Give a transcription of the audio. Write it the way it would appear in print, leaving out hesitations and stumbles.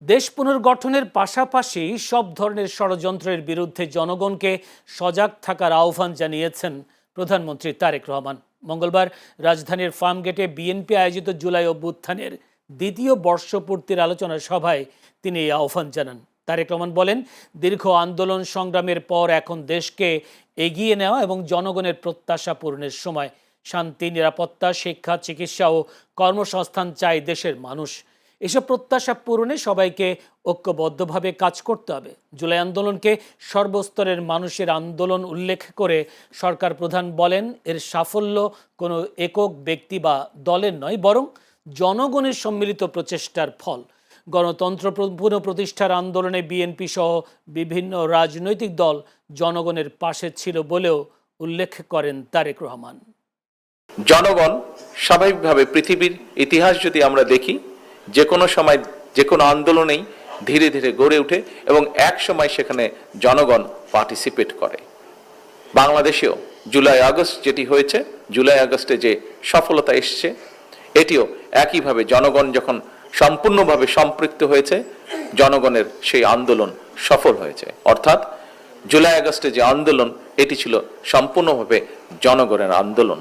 দেশ পুনর্গঠনের পাশাপাশি সব ধরনের ষড়যন্ত্রের বিরুদ্ধে জনগণকে সজাগ থাকার আহ্বান জানিয়েছেন প্রধানমন্ত্রী তারেক রহমান। মঙ্গলবার রাজধানীর ফার্মগেটে বিএনপি আয়োজিত জুলাই অভ্যুত্থানের দ্বিতীয় বর্ষপূর্তির আলোচনা সভায় তিনি এই আহ্বান জানান। তারেক রহমান বলেন, দীর্ঘ আন্দোলন সংগ্রামের পর এখন দেশকে এগিয়ে নেওয়া এবং জনগণের প্রত্যাশা পূরণের সময়। শান্তি, নিরাপত্তা, শিক্ষা, চিকিৎসা ও কর্মসংস্থান চায় দেশের মানুষ। এসব প্রত্যাশা পূরণে সবাইকে ঐক্যবদ্ধভাবে কাজ করতে হবে। জুলাই আন্দোলনকে সর্বস্তরের মানুষের আন্দোলন উল্লেখ করে সরকার প্রধান বলেন, এর সাফল্য কোনো একক ব্যক্তি বা দলের নয়, বরং জনগণের সম্মিলিত প্রচেষ্টার ফল। গণতন্ত্র পুনঃপ্রতিষ্ঠার আন্দোলনে বিএনপি সহ বিভিন্ন রাজনৈতিক দল জনগণের পাশে ছিল বলেও উল্লেখ করেন তারেক রহমান। জনগণ স্বাভাবিকভাবে পৃথিবীর ইতিহাস যদি আমরা দেখি, যে কোনো সময় যে কোনো আন্দোলনেই ধীরে ধীরে গড়ে ওঠে এবং এক সময় সেখানে জনগণ পার্টিসিপেট করে। বাংলাদেশেও জুলাই আগস্ট যেটি হয়েছে, জুলাই আগস্টে যে সফলতা এসছে, এটিও একইভাবে জনগণ যখন সম্পূর্ণভাবে সম্পৃক্ত হয়েছে, জনগণের সেই আন্দোলন সফল হয়েছে। অর্থাৎ জুলাই আগস্টে যে আন্দোলন, এটি ছিল সম্পূর্ণভাবে জনগণের আন্দোলন।